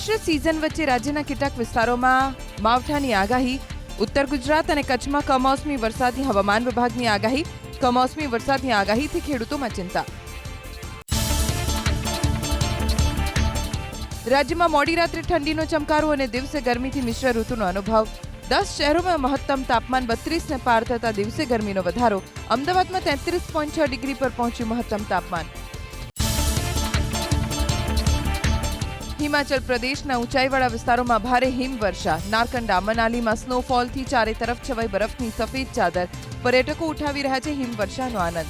મિશ્ર સિઝન વચ્ચે રાજ્યના કેટલાક વિસ્તારોમાં માવઠાની આગાહી. ઉત્તર ગુજરાત અને કચ્છમાં કમોસમી વરસાદની હવામાન વિભાગની આગાહી. કમોસમી વરસાદની આગાહીથી ખેડૂતોમાં ચિંતા. રાજ્યમાં મોડી રાત્રે ઠંડીનો ચમકારો અને દિવસે ગરમીથી મિશ્ર ઋતુનો અનુભવ. 10 શહેરોમાં મહત્તમ તાપમાન 32 ને પાર થતા દિવસે ગરમીનો વધારો. અમદાવાદમાં 33.6 ડિગ્રી પર પહોંચ્યું મહત્તમ તાપમાન. હિમાચલ પ્રદેશના ઊંચાઈવાળા વિસ્તારોમાં ભારે હિમવર્ષા. નારકંડા મનાલીમાં સ્નોફોલથી ચારે તરફ છવાઈ બરફની સફેદ ચાદર. પર્યટકો ઉઠાવી રહ્યા છે હિમવર્ષાનો આનંદ.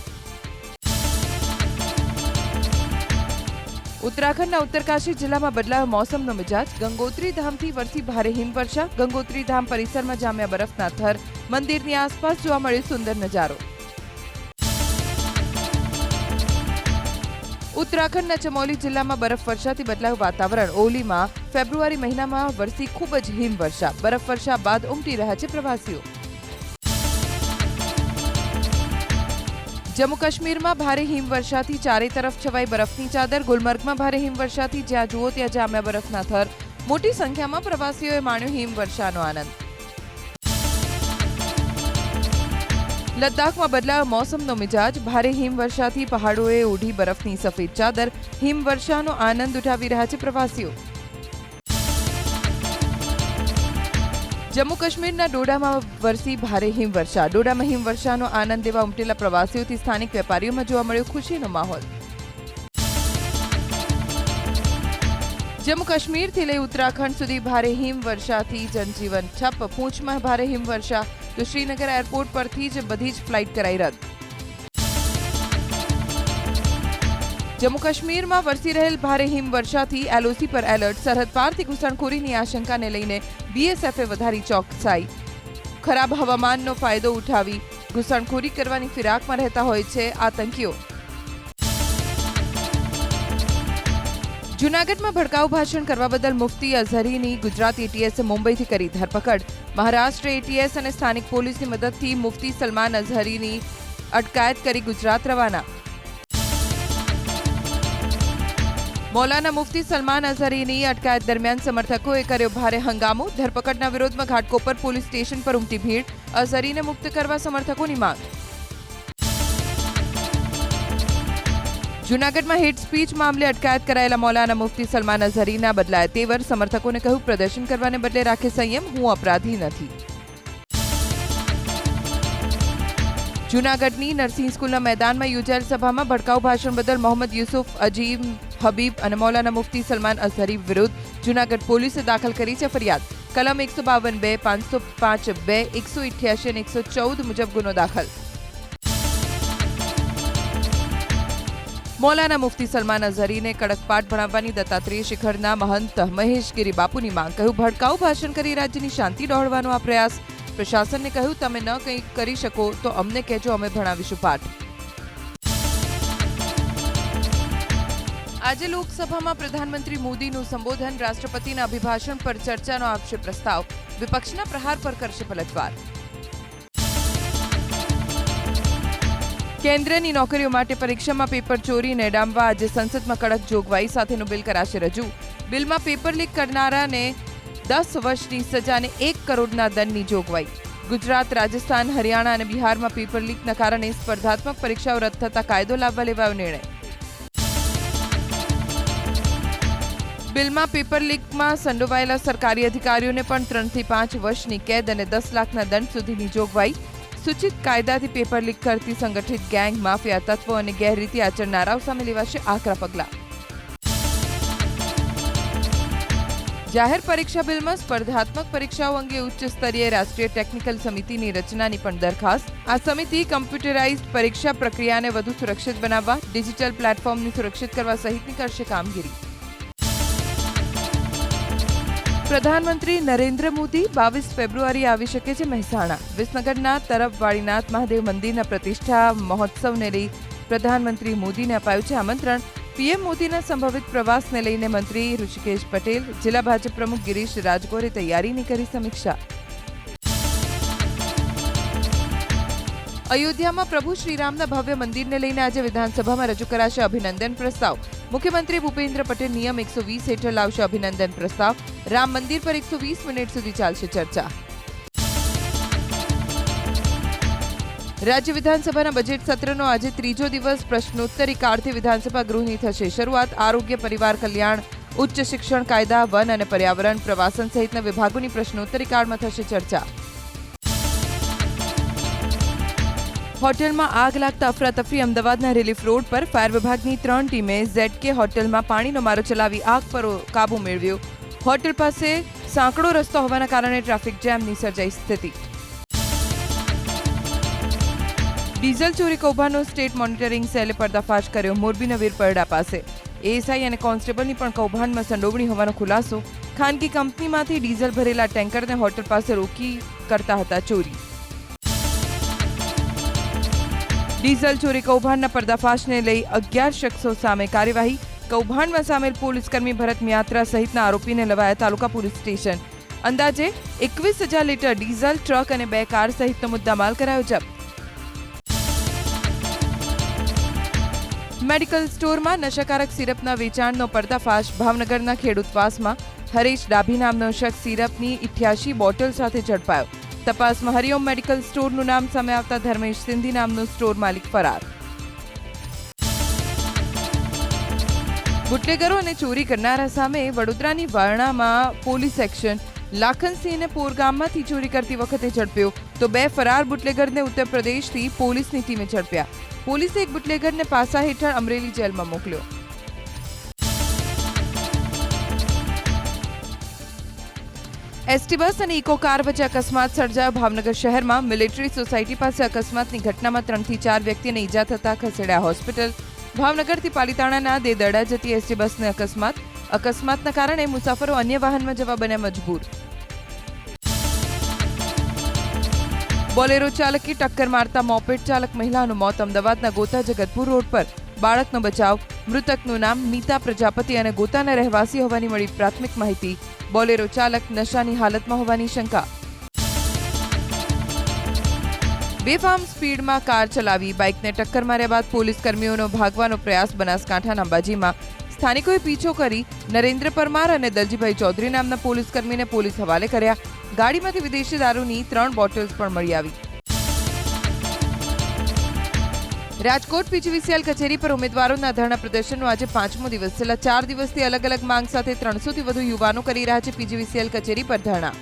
ઉત્તરાખંડના ઉત્તરકાશી જિલ્લામાં બદલાયો મોસમનો મિજાજ. ગંગોત્રી ધામથી વરસી ભારે હિમવર્ષા. ગંગોત્રી ધામ પરિસરમાં જામ્યા બરફના થર. મંદિરની આસપાસ જોવા મળ્યો સુંદર નજારો. ઉત્તરાખંડના ચમોલી જિલ્લામાં બરફવર્ષાથી બદલાયું વાતાવરણ. ઓલીમાં ફેબ્રુઆરી મહિનામાં વરસી ખૂબ જ હિમવર્ષા. બરફવર્ષા બાદ ઉમટી રહ્યા છે પ્રવાસીઓ. જમ્મુ કાશ્મીરમાં ભારે હિમવર્ષાથી ચારે તરફ છવાઈ બરફની ચાદર. ગુલમર્ગમાં ભારે હિમવર્ષાથી જ્યાં જુઓ ત્યાં જામ્યા બરફના થર. મોટી સંખ્યામાં પ્રવાસીઓએ માણ્યો હિમવર્ષાનો આનંદ. લદ્દાખમાં બદલાયો મોસમનો મિજાજ. ભારે હિમવર્ષાથી પહાડોએ ઓઢી બરફની સફેદ ચાદર. હિમવર્ષાનો આનંદ ઉઠાવી રહ્યા છે પ્રવાસીઓ. જમ્મુ કાશ્મીરના ડોડામાં વરસી ભારે હિમવર્ષા. ડોડામાં હિમવર્ષાનો આનંદ લેવા ઉમટેલા પ્રવાસીઓથી સ્થાનિક વેપારીઓમાં જોવા મળ્યો ખુશીનો માહોલ. જમ્મુ કાશ્મીરથી લઈ ઉત્તરાખંડ સુધી ભારે હિમવર્ષાથી જનજીવન ઠપ. પૂંછમાં ભારે હિમવર્ષા તો શ્રીનગર એરપોર્ટ પરથી જ બધી જ ફ્લાઇટ કરાઈ રદ. જમ્મુ કાશ્મીરમાં વરસી રહેલ ભારે હિમવર્ષાથી એલઓસી પર એલર્ટ. સરહદ પારથી ઘૂસણખોરીની આશંકાને લઈને બીએસએફે વધારી ચોકસાઈ. ખરાબ હવામાનનો ફાયદો ઉઠાવી ઘૂસણખોરી કરવાની ફિરાકમાં રહેતા હોય છે આતંકીઓ. જૂનાગઢમાં ભડકાઉ ભાષણ કરવા બદલ મુફ્તી અઝહરીની ગુજરાત એટીએસે મુંબઈથી કરી ધરપકડ. મહારાષ્ટ્ર એટીએસ અને સ્થાનિક પોલીસની મદદથી મુફ્તી સલમાન અઝહરીની અટકાયત કરી ગુજરાત રવાના. મૌલાના મુફ્તી સલમાન અઝહરીની અટકાયત દરમિયાન સમર્થકોએ કર્યો ભારે હંગામો. ધરપકડના વિરોધમાં ઘાટકોપર પોલીસ સ્ટેશન પર ઉમટી ભીડ. અઝહરીને મુક્ત કરવા સમર્થકોની માંગ. જૂનાગઢમાં હેટ સ્પીચ મામલે અટકાયત કરાયેલા મૌલાના મુફ્તી સલમાન અઝહરીના બદલાયા તેવર. સમર્થકોને કહ્યું પ્રદર્શન કરવાને બદલે રાખે સંયમ, હું અપરાધી નથી. જૂનાગઢની નરસિંહ સ્કૂલના મેદાનમાં યોજાયેલ સભામાં ભડકાઉ ભાષણ બદલ મોહમ્મદ યુસુફ, અજીમ હબીબ અને મૌલાના મુફ્તી સલમાન અઝહરી વિરુદ્ધ જૂનાગઢ પોલીસે દાખલ કરી છે ફરિયાદ. કલમ 152(2), 505(2), 188 અને 114 મુજબ ગુનો દાખલ. મૌલાના મુફ્તી સલમાન અઝહરીને કડક પાઠ ભણાવવાની દત્તાત્રેય શિખરના મહંત મહેશગીરી બાપુની માંગ. કહ્યું ભડકાઉ ભાષણ કરી રાજ્યની શાંતિ દોહડવાનો આ પ્રયાસ. પ્રશાસનને કહ્યું તમે ન કંઈ કરી શકો તો અમને કહેજો, અમે ભણાવીશું પાઠ. આજે લોકસભામાં પ્રધાનમંત્રી મોદીનું સંબોધન. રાષ્ટ્રપતિના અભિભાષણ પર ચર્ચાનો આપશે પ્રસ્તાવ. વિપક્ષના પ્રહાર પર કરશે પલટવાર. કેન્દ્રની નોકરીઓ માટે પરીક્ષામાં પેપર ચોરીને ડામવા આજે સંસદમાં કડક જોગવાઈ સાથેનું બિલ કરાશે રજૂ. બિલમાં પેપર લીક કરનારાને 10 વર્ષની સજા અને 1 કરોડના દંડની જોગવાઈ. ગુજરાત, રાજસ્થાન, હરિયાણા અને બિહારમાં પેપર લીકના કારણે સ્પર્ધાત્મક પરીક્ષાઓ રદ થતા કાયદો લાવવા લેવાયો નિર્ણય. બિલમાં પેપર લીકમાં સંડોવાયેલા સરકારી અધિકારીઓને પણ 3 થી 5 વર્ષની કેદ અને 10 લાખના દંડ સુધીની જોગવાઈ. સૂચિત કાયદાથી પેપર લીક કરતી સંગઠિત ગેંગ, માફિયા તત્વો અને ગેરરીતિ આચરનારાઓ સામે લેવાશે આકરા પગલાં. જાહેર પરીક્ષા બિલમાં સ્પર્ધાત્મક પરીક્ષાઓ અંગે ઉચ્ચ સ્તરીય રાષ્ટ્રીય ટેકનિકલ સમિતિની રચનાની પણ દરખાસ્ત. આ સમિતિ કમ્પ્યુટરાઇઝ્ડ પરીક્ષા પ્રક્રિયાને વધુ સુરક્ષિત બનાવવા, ડિજિટલ પ્લેટફોર્મને સુરક્ષિત કરવા સહિતની કરશે કામગીરી. પ્રધાનમંત્રી નરેન્દ્ર મોદી 22 ફેબ્રુઆરી આવી શકે છે મહેસાણા. વિસનગરના તરફ વાળીનાથ મહાદેવ મંદિરના પ્રતિષ્ઠા મહોત્સવને લઈ પ્રધાનમંત્રી મોદીને અપાયું છે આમંત્રણ. પીએમ મોદીના સંભવિત પ્રવાસને લઈને મંત્રી ઋષિકેશ પટેલ, જિલ્લા ભાજપ પ્રમુખ ગિરીશ રાજગોરે તૈયારીની કરી સમીક્ષા. અયોધ્યામાં પ્રભુ શ્રીરામના ભવ્ય મંદિરને લઈને આજે વિધાનસભામાં રજૂ કરાશે અભિનંદન પ્રસ્તાવ. મુખ્યમંત્રી ભૂપેન્દ્ર પટેલ નિયમ 120 હેઠળ લાવશે અભિનંદન પ્રસ્તાવ. રામ મંદિર પર 120 મિનિટ સુધી ચાલશે ચર્ચા. રાજ્ય વિધાનસભાના બજેટ સત્રનો આજે ત્રીજો દિવસ. પ્રશ્નોત્તરી કાળથી વિધાનસભા ગૃહની થશે શરૂઆત. આરોગ્ય, પરિવાર કલ્યાણ, ઉચ્ચ શિક્ષણ, કાયદા, વન અને પર્યાવરણ, પ્રવાસન સહિતના વિભાગોની પ્રશ્નોત્તરી કાળમાં થશે ચર્ચા. હોટેલમાં આગ લાગતા અફરાતફરી. અમદાવાદના રિલીફ રોડ પર ફાયર વિભાગની 3 ટીમે ZK હોટેલમાં પાણીનો મારો ચલાવી આગ પર કાબુ મેળવ્યો. હોટેલ પાસે સાંકડો રસ્તો હોવાના કારણે ટ્રાફિક જામની સર્જાઈ સ્થિતિ. ડીઝલ ચોરી કૌભાંડનો સ્ટેટ મોનિટરિંગ સેલે પર્દાફાશ કર્યો. મોરબીના વીરપરડા પાસે એએસઆઈ અને કોન્સ્ટેબલની પણ કૌભાંડમાં સંડોવણી હોવાનો ખુલાસો. ખાનગી કંપનીમાંથી ડીઝલ ભરેલા ટેન્કરને હોટેલ પાસે રોકી કરતા હતા ચોરી. ડીઝલ ચોરી કૌભાંડના પર્દાફાશને લઈ 11 શખ્સો સામે કાર્યવાહી. કૌભાંડમાં સામેલ પોલીસકર્મી ભરત મિયાત્રા સહિતના આરોપીને લવાયા તાલુકા પોલીસ સ્ટેશન. અંદાજે 21,000 લીટર ડીઝલ, ટ્રક અને 2 કાર સહિતનો મુદ્દામાલ કરાયો જપ્ત. મેડિકલ સ્ટોરમાં નશાકારક સિરપના વેચાણનો પર્દાફાશ. ભાવનગરના ખેડૂતવાસમાં હરેશ ડાભી નામનો શખ્સ સિરપની 88 બોટલ સાથે ઝડપાયો. તપાસમાં હરિઓમ મેડિકલ સ્ટોરનું નામ સામે આવતા ધર્મેશ સિંધી નામનો સ્ટોર માલિક ફરાર. બુટલેગરો અને ચોરી કરનારા સામે વડોદરાની વારણામાં પોલીસ એક્શન. લાખનસિંહને પોરગામમાંથી ચોરી કરતી વખતે ઝડપ્યો તો 2 ફરાર બુટલેગરને ઉત્તર પ્રદેશથી પોલીસની ટીમે ઝડપ્યા. પોલીસે એક બુટલેગરને પાસા હેઠળ અમરેલી જેલમાં મોકલ્યો. એસટી બસ અને ઇકો કાર વચ્ચે અકસ્માત સર્જાયો. ભાવનગર શહેરમાં મિલિટરી સોસાયટી પાસે અકસ્માતની ઘટનામાં 3 થી 4 વ્યક્તિને ઈજા થતા ખસેડ્યા હોસ્પિટલ. ભાવનગરથી પાલીતાણાના દેદડા જતી એસટી બસને અકસ્માતના કારણે મુસાફરો અન્ય વાહનમાં જવા બન્યા મજબૂર. બોલેરો ચાલકે ટક્કર મારતા મોપેડ ચાલક મહિલાનું મોત. અમદાવાદના ગોતા જગતપુર રોડ પર બાળકનો બચાવ. મૃતકનું નામ નીતા પ્રજાપતિ અને ગોતાના રહેવાસી હોવાની મળી પ્રાથમિક માહિતી. બોલેરો ચાલક નશાની હાલતમાં હોવાની શંકા. બેફામ સ્પીડમાં કાર ચલાવી બાઇકને ટક્કર માર્યા બાદ પોલીસ કર્મીઓનો ભાગવાનો પ્રયાસ. બનાસકાંઠાના અંબાજીમાં સ્થાનિકોએ પીછો કરી નરેન્દ્ર પરમાર અને દલજીભાઈ ચૌધરી નામના પોલીસ કર્મીને પોલીસ હવાલે કર્યા. ગાડીમાંથી વિદેશી દારૂની 3 બોટલ્સ પણ મળી આવી. રાજકોટ પીજીવીસીએલ કચેરી પર ઉમેદવારોના ધરણા પ્રદર્શનનો આજે 5મો દિવસ. છેલ્લા 4 દિવસથી અલગ અલગ માંગ સાથે 300થી વધુ યુવાનો કરી રહ્યા છે પીજીવીસીએલ કચેરી પર ધરણા.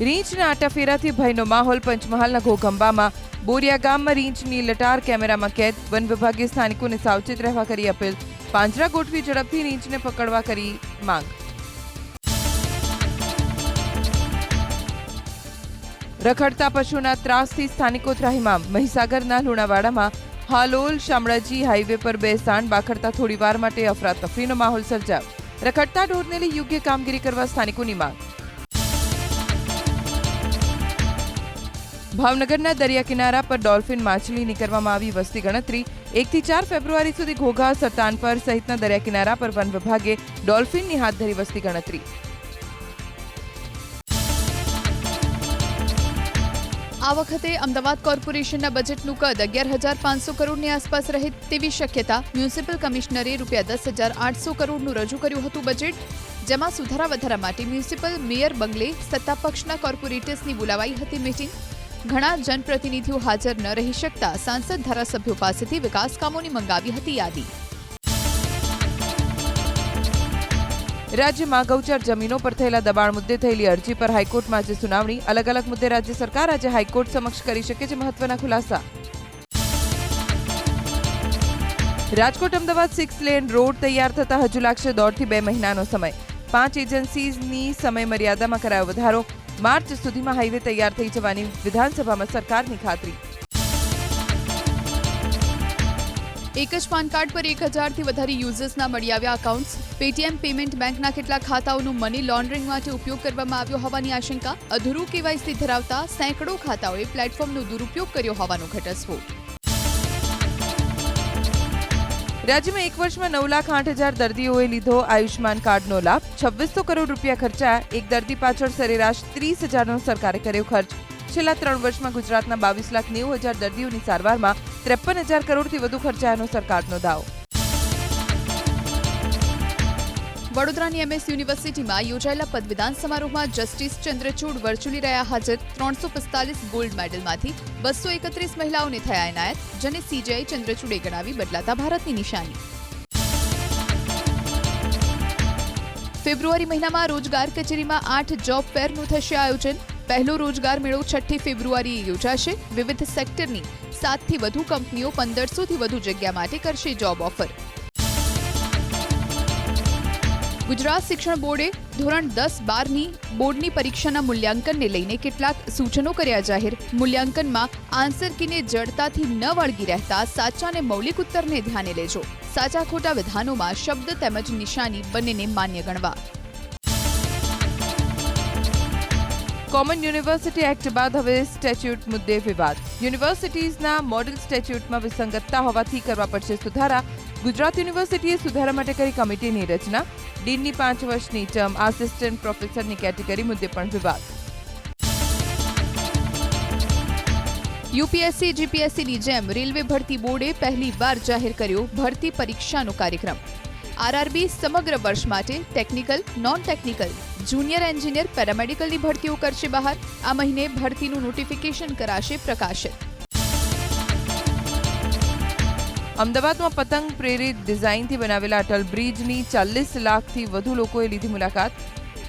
રીંછના આટાફેરાથી ભયનો માહોલ. પંચમહાલના ઘોઘંબામાં બોરિયા ગામમાં રીંછની લટાર કેમેરામાં કેદ. વન વિભાગે સ્થાનિકોને સાવચેત રહેવા કરી અપીલ. પાંજરા ગોઠવી ઝડપથી રીંછને પકડવા કરી માંગ. રખડતા પશુના ત્રાસથી સ્થાનિકો ત્રાહિમામ. મહીસાગરના લુણાવાડામાં હાલોલ શામળાજી હાઈવે પર 2 સાંડ બાખડતા થોડીવાર માટે અફરાતફરીનો માહોલ સર્જાયો. રખડતા ઢોરને લઈ યોગ્ય કામગીરી કરવા સ્થાનિકોની માંગ. ભાવનગરના દરિયા કિનારા પર ડોલ્ફિન માછલીની કરવામાં આવી વસ્તી ગણતરી. 1 થી 4 ફેબ્રુઆરી સુધી ઘોઘા, સતાનપર સહિતના દરિયા કિનારા પર વન વિભાગે ડોલ્ફિનની હાથ ધરી વસ્તી ગણતરી. આ વખતે અમદાવાદ કોર્પોરેશનના બજેટનું કદ 11,500 કરોડની આસપાસ રહે તેવી શક્યતા. મ્યુનિસિપલ કમિશનરે ₹10,800 કરોડનું રજૂ કર્યું હતું બજેટ, જેમાં સુધારા વધારા માટે મ્યુનિસિપલ મેયર બંગલે સત્તાપક્ષના કોર્પોરેટર્સની બોલાવાઈ હતી મીટિંગ. ઘણા જનપ્રતિનિધિઓ હાજર ન રહી શકતા સાંસદ ધારાસભ્યો પાસેથી વિકાસ કામોની મંગાવી હતી યાદી. રાજ્યમાં ગૌચર જમીનો પર થયેલા દબાણ મુદ્દે થયેલી અરજી પર હાઈકોર્ટમાં આજે સુનાવણી. અલગ અલગ મુદ્દે રાજ્ય સરકાર આજે હાઈકોર્ટ સમક્ષ કરી શકે છે મહત્વના ખુલાસા. રાજકોટ અમદાવાદ 6 લેન રોડ તૈયાર થતા હજુ લાગશે 1.5 થી 2 મહિનાનો સમય. 5 એજન્સીની સમય મર્યાદામાં કરાયો વધારો. માર્ચ સુધીમાં હાઈવે તૈયાર થઈ જવાની વિધાનસભામાં સરકારની ખાતરી. એક જ પાન કાર્ડ પર 1,000થી વધારે યુઝર્સના મળી આવ્યા અકાઉન્ટ્સ. પેટીએમ પેમેન્ટ બેંકના કેટલાક ખાતાઓનું મની લોન્ડરિંગ માટે ઉપયોગ કરવામાં આવ્યો હોવાની આશંકા. અધૂરું કેવાયસી ધરાવતા સેંકડો ખાતાઓએ પ્લેટફોર્મનો દુરુપયોગ કર્યો હોવાનો ઘટસ્ફોટ. રાજ્યમાં 1 વર્ષમાં 9,08,000 દર્દીઓએ લીધો આયુષ્માન કાર્ડનો લાભ. 2600 કરોડ રૂપિયા ખર્ચાયા. એક દર્દી પાછળ સરેરાશ 30,000નો સરકારે કર્યો ખર્ચ. છેલ્લા 3 વર્ષમાં ગુજરાતના 22,90,000 દર્દીઓની સારવારમાં 53,000 કરોડથી વધુ ખર્ચાયાનો સરકારનો દાવો. વડોદરાની MS યુનિવર્સિટીમાં યોજાયેલા પદવીદાન સમારોહમાં જસ્ટિસ ચંદ્રચૂડ વર્ચ્યુઅલી રહ્યા હાજર. 345 ગોલ્ડ મેડલમાંથી 231 મહિલાઓને થયા એનાયત, જેને CJI ચંદ્રચૂડે ગણાવી બદલાતા ભારતની નિશાની. ફેબ્રુઆરી મહિનામાં રોજગાર કચેરીમાં 8 જોબ ફેરનું થશે આયોજન. પહેલો રોજગાર મેળો 6 ફેબ્રુઆરીએ યોજાશે. વિવિધ સેક્ટરની 7થી વધુ કંપનીઓ 1500થી વધુ જગ્યા માટે કરશે જોબ ઓફર. ગુજરાત શિક્ષણ બોર્ડે ધોરણ 10-12ની બોર્ડની પરીક્ષાના મૂલ્યાંકનને લઈને કેટલાક સૂચનો કર્યા જાહેર. મૂલ્યાંકનમાં આન્સર કીને જડતાથી ન વળગી રહેતા સાચા અને મૌલિક ઉત્તરને ધ્યાને લેજો. સાચા ખોટા વિધાનોમાં શબ્દ તેમજ નિશાની બંનેને માન્ય ગણવા. કોમન યુનિવર્સિટી એક્ટ બાદ હવે સ્ટેચ્યુટ મુદ્દે વિવાદ. યુનિવર્સિટીઝના મોડેલ સ્ટેચ્યુટમાં વિસંગતતા હોવાથી કરવા પડશે સુધારા. ગુજરાત યુનિવર્સિટીએ સુધારા માટે કરી કમિટીની રચના. ડીનની 5 વર્ષની ટર્મ, આસિસ્ટન્ટ પ્રોફેસરની કેટેગરી મુદ્દે પણ વિવાદ. UPSC GPSCની જેમ રેલવે ભરતી બોર્ડે પહેલીવાર જાહેર કર્યો ભરતી પરીક્ષાનો કાર્યક્રમ. RRB સમગ્ર વર્ષ માટે technical, non technical, junior engineer, પેરામેડિકલની ભરતીઓ કરશે બહાર. આ મહિને ભરતીનું નોટિફિકેશન કરાશે પ્રકાશિત. અમદાવાદમાં પતંગ પ્રેરિત ડિઝાઇનથી બનાવેલા અટલ બ્રિજની 40 લાખથી વધુ લોકોએ લીધી મુલાકાત.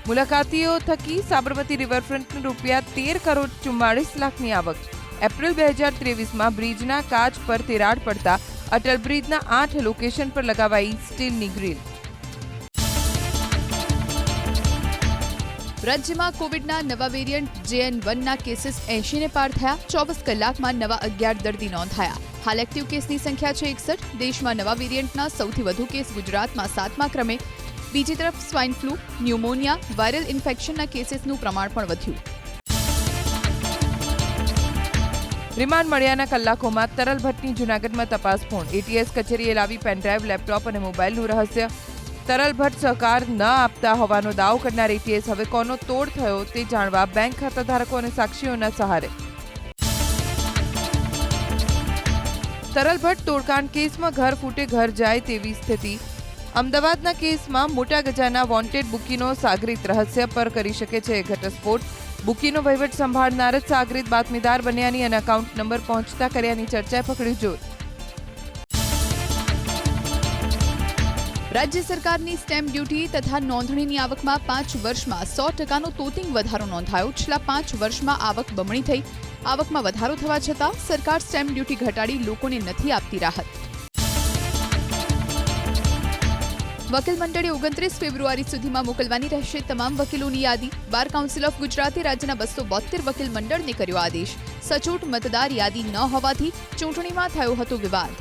મુલાકાતીઓ થકી સાબરમતી રિવરફ્રન્ટની ₹13,44,00,000ની આવક. એપ્રિલ 2023માં બ્રિજના કાચ પર તિરાડ પડતા અટલ બ્રિજના 8 લોકેશન પર લગાવાઈ સ્ટીલની ગ્રીલ. રાજ્યમાં કોવિડના નવા વેરિયન્ટ JN1ના કેસીસ 80ને પાર થયા. 24 કલાકમાં નવા 11 દર્દી નોંધાયા. હાલ એક્ટિવ કેસની સંખ્યા છે 61. દેશમાં નવા વેરિયન્ટના સૌથી વધુ કેસ ગુજરાતમાં 7મા ક્રમે. બીજી તરફ સ્વાઇન ફ્લૂ, ન્યુમોનિયા, વાયરલ ઇન્ફેક્શનના કેસીસનું પ્રમાણ પણ વધ્યું. રિમાન્ડ મળ્યાના કલાકોમાં તરલ ભટ્ટની જૂનાગઢમાં તપાસ પૂર્ણ. ATS કચેરીએ લાવી પેનડ્રાઈવ, લેપટોપ અને મોબાઈલનું રહસ્ય. તરલ ભટ્ટ સહકાર ન આપતા હોવાનો દાવો કરનાર ATS હવે કોનો તોડ થયો તે જાણવા બેંક ખાતાધારકો અને સાક્ષીઓના સહારે. તરલ ભટ્ટ તોડકાંડ કેસમાં ઘર ફૂટે ઘર જાય તેવી સ્થિતિ. અમદાવાદના કેસમાં મોટા ગજાના વોન્ટેડ બુકીનો સાગરીત રહસ્ય પર કરી શકે છે ઘટસ્ફોટ. બુકીનો વહીવટ સંભાળનાર જ સાગરીત બાતમીદાર બન્યાની અને એકાઉન્ટ નંબર પહોંચતા કર્યાની ચર્ચાએ પકડ્યું જોર. રાજ્ય સરકારની સ્ટેમ્પ ડ્યુટી તથા નોંધણીની આવકમાં 5 વર્ષમાં 100%નો તોતિંગ વધારો નોંધાયો. છેલ્લા 5 વર્ષમાં આવક બમણી થઈ. આવકમાં વધારો થવા છતાં સરકાર સ્ટેમ્પ ડ્યુટી ઘટાડી લોકોને નથી આપતી રાહત. વકીલ મંડળે 29 ફેબ્રુઆરી સુધીમાં મોકલવાની રહેશે તમામ વકીલોની યાદી. બાર કાઉન્સિલ ઓફ ગુજરાતે રાજ્યના 272 વકીલ મંડળને કર્યો આદેશ. સચોટ મતદાર યાદી ન હોવાથી ચૂંટણીમાં થયો હતો વિવાદ.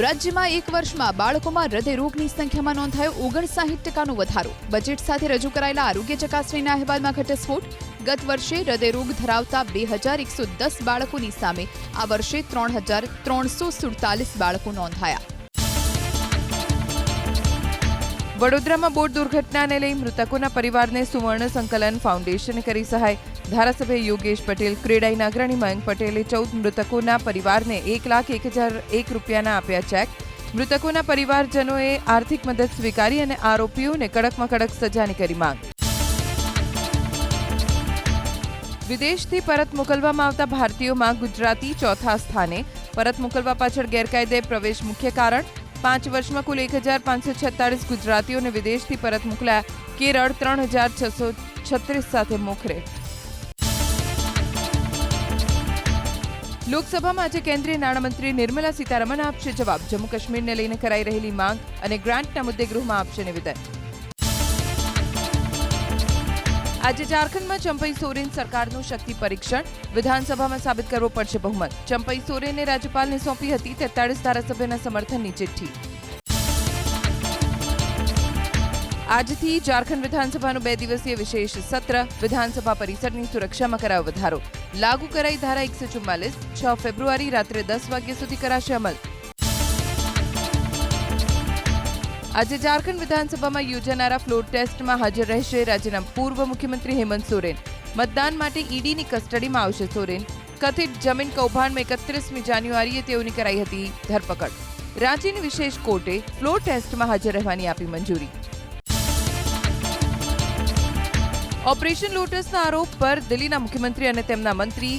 રાજ્યમાં એક વર્ષમાં બાળકોમાં હૃદયરોગની સંખ્યામાં નોંધાયો 59%નો વધારો. બજેટ સાથે રજૂ કરાયેલા આરોગ્ય ચકાસણીના અહેવાલમાં ઘટસ્ફોટ. ગત વર્ષે હૃદયરોગ ધરાવતા 2110 બાળકોની સામે આ વર્ષે 3347 બાળકો નોંધાયા. વડોદરામાં બોટ દુર્ઘટનાને લઈ મૃતકોના પરિવારને સુવર્ણ સંકલન ફાઉન્ડેશને કરી સહાય. ધારાસભ્ય યોગેશ પટેલ, ક્રેડાઈના અગ્રણી મયંક પટેલે 14 મૃતકોના પરિવારને ₹1,01,001 આપ્યા ચેક. મૃતકોના પરિવારજનોએ આર્થિક મદદ સ્વીકારી અને આરોપીઓને કડકમાં કડક સજાની કરી માંગ. વિદેશથી પરત મોકલવામાં આવતા ભારતીયોમાં ગુજરાતી ચોથા સ્થાને. પરત મોકલવા પાછળ ગેરકાયદે પ્રવેશ મુખ્ય કારણ. 5 વર્ષમાં કુલ 1,546 ગુજરાતીઓને વિદેશથી પરત મોકલાયા. કેરળ 3,636 સાથે મોખરે. લોકસભામાં આજે કેન્દ્રીય નાણામંત્રી નિર્મલા સીતારમણ આપશે જવાબ. જમ્મુ કાશ્મીરને લઈને કરાઈ રહેલી માંગ અને ગ્રાન્ટના મુદ્દે ગૃહમાં આપશે નિવેદન. આજે ઝારખંડમાં ચંપઈ સોરેન સરકારનું શક્તિ પરીક્ષણ. વિધાનસભામાં સાબિત કરવો પડશે બહુમત. ચંપઈ સોરેને રાજ્યપાલને સોંપી હતી 43 ધારાસભ્યના સમર્થનની ચિઠ્ઠી. આજથી ઝારખંડ વિધાનસભાનું 2 દિવસીય વિશેષ સત્ર. વિધાનસભા પરિસરની સુરક્ષામાં કરાયો વધારો. લાગુ કરાઈ ધારા 144. 6 ફેબ્રુઆરી રાત્રે 10 વાગ્યા સુધી કરાશે અમલ. આજે ઝારખંડ વિધાનસભામાં યોજાનારા ફ્લોર ટેસ્ટમાં હાજર રહેશે રાજ્યના પૂર્વ મુખ્યમંત્રી હેમંત સોરેન. મતદાન માટે ઈડીની કસ્ટડીમાં આવશે સોરેન. કથિત જમીન કૌભાંડમાં 31મી જાન્યુઆરીએ તેઓની કરાઈ હતી ધરપકડ. રાંચીની વિશેષ કોર્ટે ફ્લોર ટેસ્ટમાં હાજર રહેવાની આપી મંજૂરી. ઓપરેશન લોટસના આરોપ પર દિલ્હીના મુખ્યમંત્રી અને તેમના મંત્રી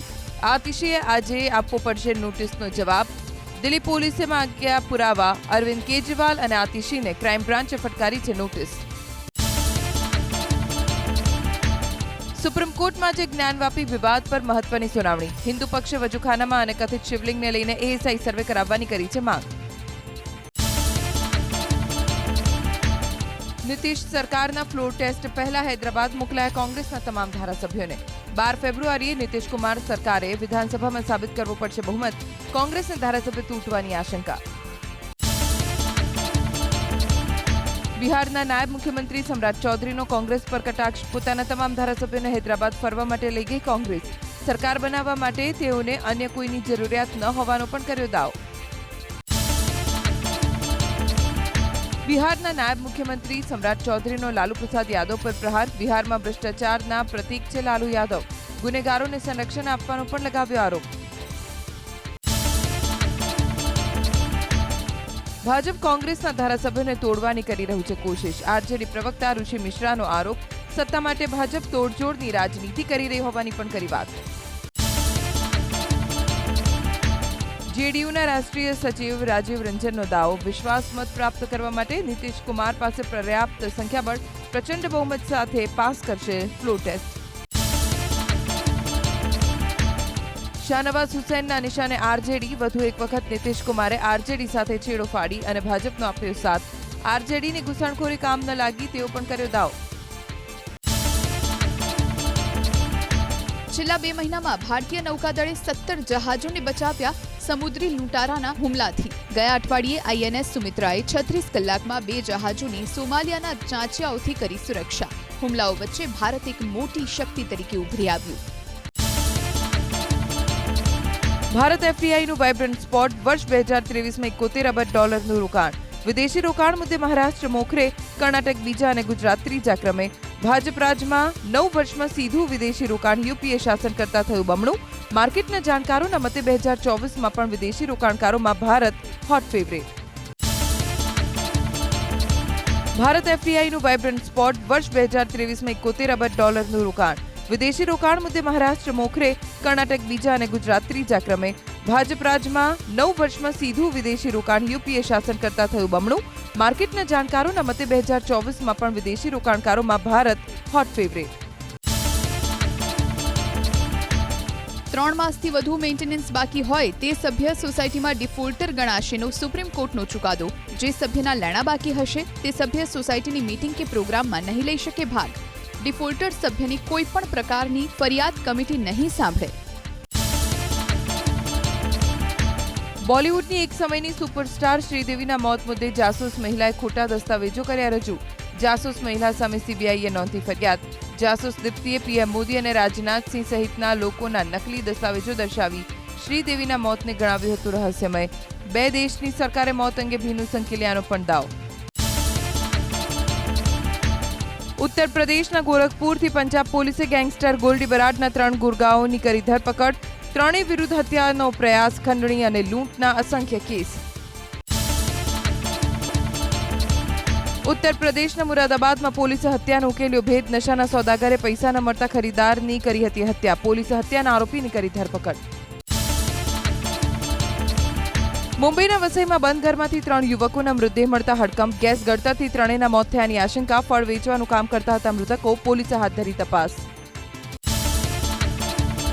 આતિશીએ આજે આપવો પડશે નોટિસનો જવાબ. દિલ્હી પોલીસે માંગ્યા પુરાવા. અરવિંદ કેજરીવાલ અને આતિશીને ક્રાઇમ બ્રાન્ચે ફટકારી છે નોટિસ. સુપ્રીમ કોર્ટમાં આજે જ્ઞાનવાપી વિવાદ પર મહત્વની સુનાવણી. હિન્દુ પક્ષે વજુખાનામાં અને કથિત શિવલિંગને લઈને એએસઆઈ સર્વે કરાવવાની કરી છે માંગ. નીતિશ સરકારના ફ્લોર ટેસ્ટ પહેલા હૈદરાબાદ મોકલાયા કોંગ્રેસના તમામ ધારાસભ્યોને. 12 ફેબ્રુઆરીએ નીતિશ કુમાર સરકારે વિધાનસભામાં સાબિત કરવો પડશે બહુમત. કોંગ્રેસના ધારાસભ્ય તૂટવાની આશંકા. બિહારના નાયબ મુખ્યમંત્રી સમ્રાટ ચૌધરીનો કોંગ્રેસ પર કટાક્ષ. પોતાના તમામ ધારાસભ્યોને હૈદરાબાદ ફરવા માટે લઈ ગઈ કોંગ્રેસ. સરકાર બનાવવા માટે તેઓને અન્ય કોઈની જરૂરિયાત ન હોવાનો પણ કર્યો દાવો. બિહારના નાયબ મુખ્યમંત્રી સમ્રાટ ચૌધરીનો લાલુ પ્રસાદ યાદવ પર પ્રહાર. બિહારમાં ભ્રષ્ટાચારના પ્રતીક છે લાલુ યાદવ. ગુનેગારોને સંરક્ષણ આપવાનો પણ લગાવ્યો આરોપ. ભાજપ કોંગ્રેસના ધારાસભ્યોને તોડવાની કરી રહ્યું છે કોશિશ. આરજેડી પ્રવક્તા ઋષિ મિશ્રાનો આરોપ. સત્તા માટે ભાજપ તોડજોડની રાજનીતિ કરી રહી હોવાની પણ કરી વાત. જેડીયુના રાષ્ટ્રીય સચિવ રાજીવ રંજનનો દાવો. વિશ્વાસ મત પ્રાપ્ત કરવા માટે નીતિશ કુમાર પાસે પર્યાપ્ત સંખ્યાબળ પ્રચંડ બહુમત સાથે પાસ કરશે ફ્લોર ટેસ્ટ. શાહનવાઝ હુસૈનના નિશાને આરજેડી. વધુ એક વખત નીતિશ કુમારે આરજેડી સાથે છેડો ફાડી અને ભાજપનો આપ્યો સાથ. આરજેડીની ઘૂસણખોરી કામ ન લાગી તેવો પણ કર્યો દાવો. છેલ્લા 2 મહિનામાં ભારતીય નૌકાદળે 17 જહાજોને બચાવ્યા સમુદ્રી લૂંટારાના હુમલાથી. ગયા અઠવાડિયે આઈએનએસ સુમિત્રાએ 36 કલાકમાં 2 જહાજોની સોમાલિયાના ચાંચિયાઓથી કરી સુરક્ષા. હુમલાઓ વચ્ચે ભારત એક મોટી શક્તિ તરીકે ઉભરી આવ્યું. ભારત એફડીઆઈનું વાઇબ્રન્ટ સ્પોટ. વર્ષ 2023માં $71 અબજનું રોકાણ. વિદેશી રોકાણ મુદ્દે મહારાષ્ટ્ર મોખરે, કર્ણાટક બીજા અને ગુજરાત ત્રીજા ક્રમે. ભાજપ રાજમાં 9 વર્ષમાં સીધું વિદેશી રોકાણ યુપીએ શાસન કરતા થયું બમણું. માર્કેટના જાણકારોના મતે 2024માં પણ વિદેશી રોકાણકારોમાં ભારત હોટ ફેવરેટ. ભારત એફડીઆઈનું વાઇબ્રન્ટ સ્પોટ. વર્ષ 2023માં $71 અબજનું રોકાણ. વિદેશી રોકાણ મુદ્દે મહારાષ્ટ્ર મોખરે, કર્ણાટક બીજા અને ગુજરાત ત્રીજા ક્રમે. ભાજપ રાજમાં 9 વર્ષમાં સીધું વિદેશી રોકાણ યુપીએ શાસન કરતા થયું બમણું. માર્કેટના જાણકારોના મતે 2024માં પણ વિદેશી રોકાણકારોમાં ભારત હોટ ફેવરેટ. 3 માસથી વધુ મેન્ટેનન્સ બાકી હોય તે સભ્ય સોસાયટીમાં ડિફોલ્ટર ગણાશેનો સુપ્રીમ કોર્ટનો ચુકાદો. જે સભ્યના લેણા બાકી હશે તે સભ્ય સોસાયટીની મીટિંગ કે પ્રોગ્રામમાં નહીં લઈ શકે ભાગ. ડિફોલ્ટર સભ્યની કોઈ પણ પ્રકારની ફરિયાદ કમિટી નહીં સાંભળે. બોલિવૂડની એક સમયની સુપરસ્ટાર શ્રીદેવીના મોત મુદ્દે જાસૂસ મહિલાએ ખોટા દસ્તાવેજો કર્યા રજૂ. જાસૂસ મહિલા સામે સીબીઆઈએ નોંધી ફરિયાદ. જાસૂસ દીપ્તિએ પીએમ મોદી અને રાજનાથસિંહ સહિતના લોકોના નકલી દસ્તાવેજો દર્શાવી શ્રીદેવીના મોતને ગણાવ્યું હતું રહસ્યમય. 2 દેશની સરકારે મોત અંગે ભીનું સંકેલ્યાનો પણ દાવો. ઉત્તર પ્રદેશના ગોરખપુરથી પંજાબ પોલીસે ગેંગસ્ટર ગોલ્ડી બરાડના 3 ગુરગાઓની કરી ધરપકડ. 3 વિરુદ્ધ હત્યાનો પ્રયાસ, ખંડણી અને લૂંટના અસંખ્ય કેસ. ઉત્તર પ્રદેશના મુરાદાબાદમાં પોલીસે હત્યાનો ઉકેલ્યો ભેદ. નશાના સોદાગરે પૈસા ન મળતા ખરીદારની કરી હતી હત્યા. પોલીસે હત્યાના આરોપીની કરી ધરપકડ. મુંબઈના વસઈમાં બંધ ઘરમાંથી 3 યુવકોના મૃતદેહ મળતા હડકંપ. ગેસ ગળતરથી 3યના મોત થયાની આશંકા. ફળ વેચવાનું કામ કરતા હતા મૃતકો. પોલીસે હાથ ધરી તપાસ.